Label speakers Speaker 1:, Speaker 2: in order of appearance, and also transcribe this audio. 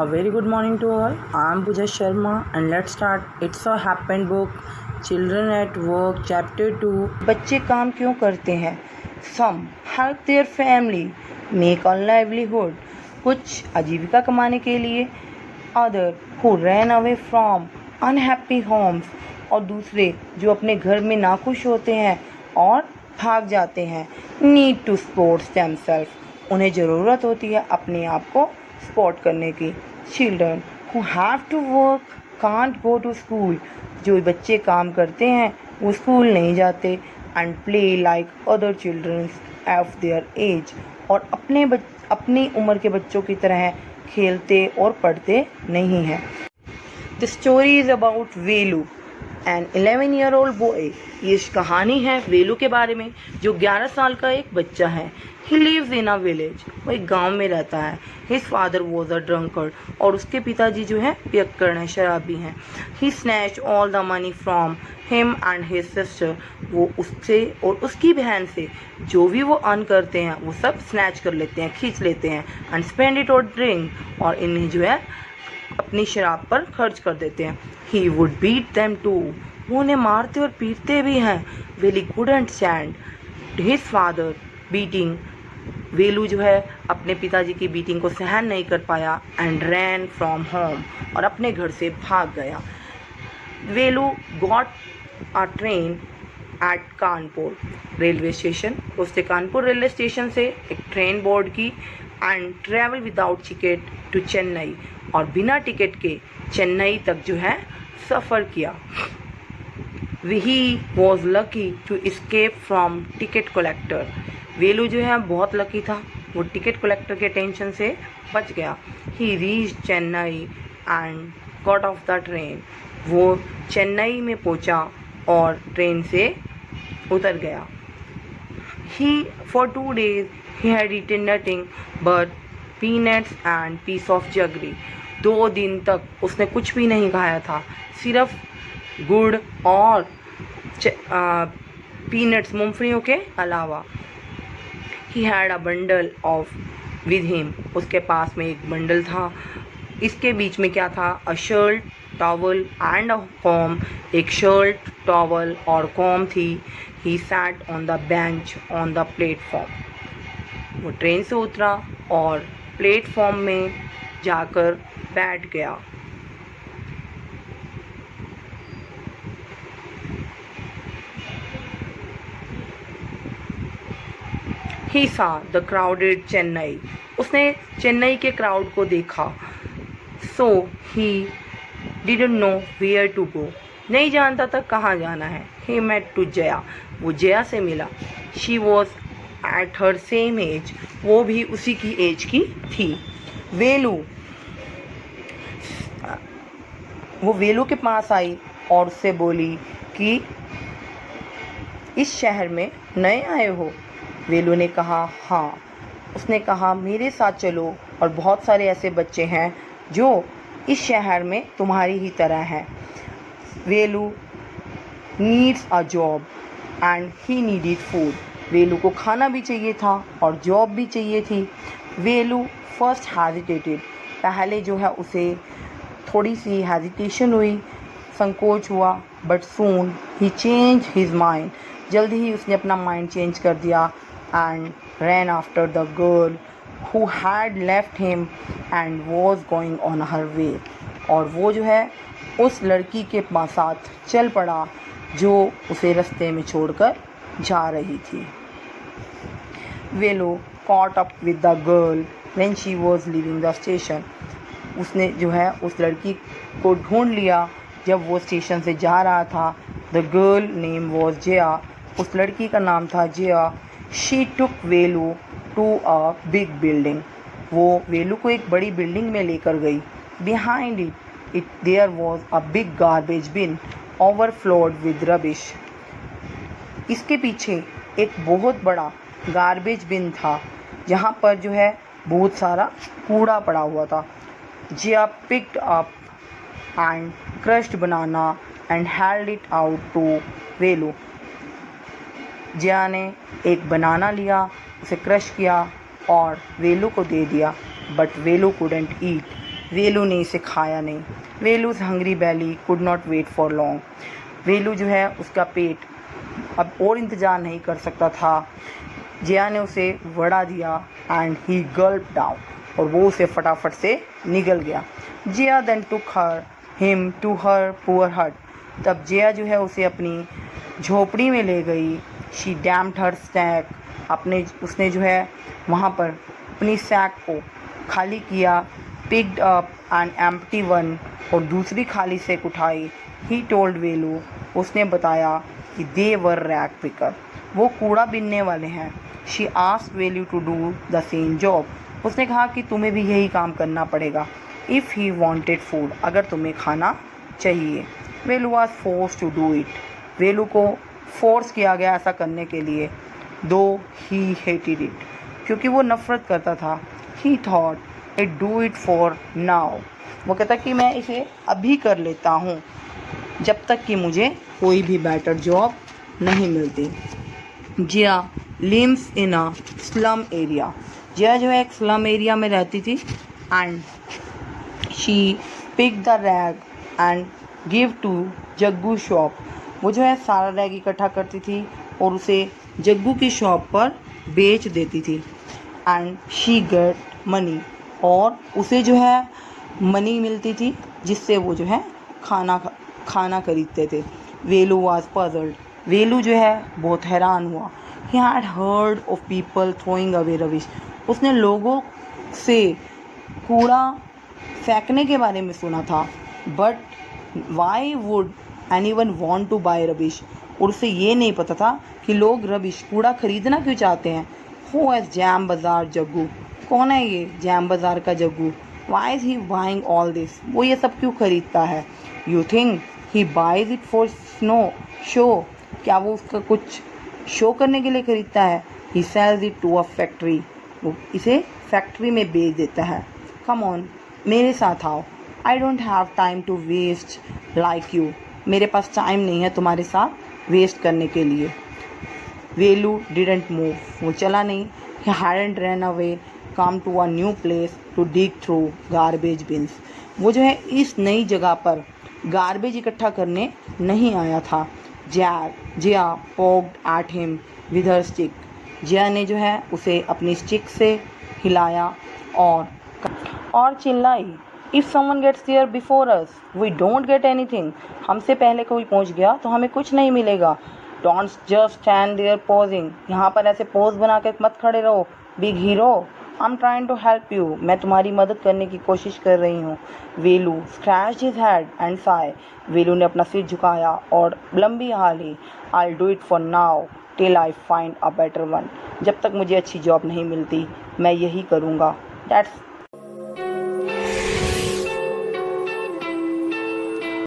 Speaker 1: A very good morning to all. I am Pooja Sharma and let's start. It's a happened book. Children at Work Chapter 2. बच्चे काम क्यों करते हैं? Some help their family make a livelihood. कुछ आजीविका कमाने के लिए. Other who ran away from unhappy homes. और दूसरे जो अपने घर में नाखुश होते हैं और भाग जाते हैं. Need to support themselves. उन्हें ज़रूरत होती है अपने आप को सपोर्ट करने की. Children who have to work can't go to school. जो बच्चे काम करते हैं वो स्कूल नहीं जाते. And play like other children of their age. और अपनी उम्र के बच्चों की तरह खेलते और पढ़ते नहीं हैं. The story is about Velu an 11-year-old boy. ये कहानी है वेलू के बारे में जो 11 साल का एक बच्चा है. He lives in a village. वो एक गांव में रहता है. His father was a drunkard. और उसके पिताजी जो है पियक्कड़ हैं, शराबी हैं. He snatched all the money from him and his sister. वो उससे और उसकी बहन से जो भी वो अर्न करते हैं वो सब स्नैच कर लेते हैं, खींच लेते हैं. And spend it on drink. और इन्हें जो है अपनी शराब पर खर्च कर देते हैं. He would beat them too. वो उन्हें मारते और पीटते भी हैं. Really couldn't stand his father beating. वेलू जो है अपने पिताजी की बीटिंग को सहन नहीं कर पाया. And ran from home. और अपने घर से भाग गया. Velu got a train at Kanpur railway station. उसने कानपुर रेलवे स्टेशन से एक ट्रेन बोर्ड की. And travel without ticket to Chennai. और बिना टिकट के चेन्नई तक जो है सफ़र किया. He was lucky to escape from ticket collector. Velu जो है बहुत लकी था, वो टिकट कलेक्टर के टेंशन से बच गया. He reach Chennai and got off the train. वो चेन्नई में पहुंचा और ट्रेन से उतर गया. He for 2 days he had eaten nothing but peanuts and piece of jaggery. 2 दिन तक उसने कुछ भी नहीं खाया था, सिर्फ गुड़ और पीनट्स मूंगफलियों के अलावा. He had a bundle of with him. उसके पास में एक बंडल था. इसके बीच में क्या था? A shirt, towel and a comb. एक शर्ट, टॉवल और कॉम थी. He sat on the bench on the platform. वो ट्रेन से उतरा और प्लेटफॉर्म में जाकर बैठ गया. He saw the crowded Chennai. उसने चेन्नई के क्राउड को देखा. So he didn't know where to go. नहीं जानता था कहाँ जाना है. He met to Jaya. वो जया से मिला. She was at her same age. वो भी उसी की एज की थी. वो वेलू के पास आई और उससे बोली कि इस शहर में नए आए हो. वेलू ने कहा हाँ. उसने कहा मेरे साथ चलो और बहुत सारे ऐसे बच्चे हैं जो इस शहर में तुम्हारी ही तरह हैं. Velu needs a job and he needed food. Velu को खाना भी चाहिए था और जॉब भी चाहिए थी. वेलू फर्स्ट हेजिटेटेड. पहले जो है उसे थोड़ी सी हेजिटेशन हुई, संकोच हुआ. But soon he change his mind. जल्दी ही उसने अपना माइंड चेंज कर दिया. and ran after the girl who had left him and was going on her way. और वो जो है उस लड़की के साथ चल पड़ा जो उसे रास्ते में छोड़कर जा रही थी. वेलू caught up with the girl when she was leaving the station. उसने जो है उस लड़की को ढूंढ लिया जब वो स्टेशन से जा रहा था. The girl name was Jaya. उस लड़की का नाम था Jaya. She took Velu to a big building. वो वेलू को एक बड़ी बिल्डिंग में लेकर गई. Behind it there was a big garbage bin overflowed with rubbish. इसके पीछे एक बहुत बड़ा गार्बेज बिन था जहाँ पर जो है बहुत सारा कूड़ा पड़ा हुआ था. Jia picked up and crushed banana and held it out to वेलू. जिया ने एक बनाना लिया, उसे क्रश किया और वेलू को दे दिया. बट वेलू कुडंट ईट. वेलू ने इसे खाया नहीं। Velu's hungry belly could not wait for long. Velu जो है उसका पेट अब और इंतज़ार नहीं कर सकता था। जिया ने उसे वड़ा दिया एंड ही गल्प डाउन, और वो उसे फटाफट से निगल गया। Jiya then took him to her poor hut. तब जिया जो है उसे अपनी झोपड़ी में ले गई। She damned her stack. उसने जो है वहाँ पर अपनी सैक को खाली किया। Picked up an empty one, और दूसरी खाली सैक उठाई। ही टोल्ड वेलू, उसने बताया कि दे वर रैग पिकर, वो कूड़ा बीनने वाले हैं। She asked Velu to do the same job, उसने कहा कि तुम्हें भी यही काम करना पड़ेगा। इफ़ ही वॉन्टेड फूड, अगर तुम्हें खाना चाहिए। Velu was force to do it, Velu को फोर्स किया गया ऐसा करने के लिए। दो ही हेटेड इट, क्योंकि वो नफ़रत करता था। ही thought it do it for now, वो कहता कि मैं इसे अभी कर लेता हूँ जब तक कि मुझे कोई भी बेटर जॉब नहीं मिलती। Jiya lives in a slum area, Jiya जो है एक स्लम एरिया में रहती थी। And she pick the rag and give to Jaggu shop, वो जो है सारा रैग इकट्ठा करती थी और उसे जग्गू की शॉप पर बेच देती थी। एंड शी गेट मनी, और उसे जो है मनी मिलती थी जिससे वो जो है खाना खरीदते थे। वेलू वाज पजल्ड, वेलू जो है बहुत हैरान हुआ। He had heard of people throwing away rubbish, उसने लोगों से कूड़ा फेंकने के बारे में सुना था। But why would anyone want to buy rubbish, और उसे ये नहीं पता था कि लोग रबिश कूड़ा खरीदना क्यों चाहते हैं। हु एज जैम बाज़ार जग्गू, कौन है ये जैम बाज़ार का Jaggu. Why is he buying all this, वो ये सब क्यों खरीदता है। You think he buys it for show, क्या वो उसका कुछ शो करने के लिए खरीदता है। He sells it to a factory, वो इसे फैक्ट्री में बेच देता है। कम ऑन, मेरे साथ आओ। I don't have time to waste like you, मेरे पास टाइम नहीं है तुम्हारे साथ वेस्ट करने के लिए। वेलू डिडंट मूव, वो चला नहीं। He hadn't run away come to a new place to dig through garbage bins, वो जो है इस नई जगह पर गार्बेज इकट्ठा करने नहीं आया था। Jiya poked at him with her stick, Jiya ने जो है उसे अपनी स्टिक से हिलाया और चिल्लाई। If someone gets there before us we don't get anything, हमसे पहले कोई पहुंच गया तो हमें कुछ नहीं मिलेगा। Don't just stand there posing, यहाँ पर ऐसे पोज बना के मत खड़े रहो। Big hero, I am trying to help you, मैं तुम्हारी मदद करने की कोशिश कर रही हूँ। Velu scratched his head and sigh, Velu ने अपना सिर झुकाया और लंबी हाली। I do it for now till I find a better one, जब तक मुझे अच्छी जॉब नहीं मिलती मैं यही करूँगा। दैट्स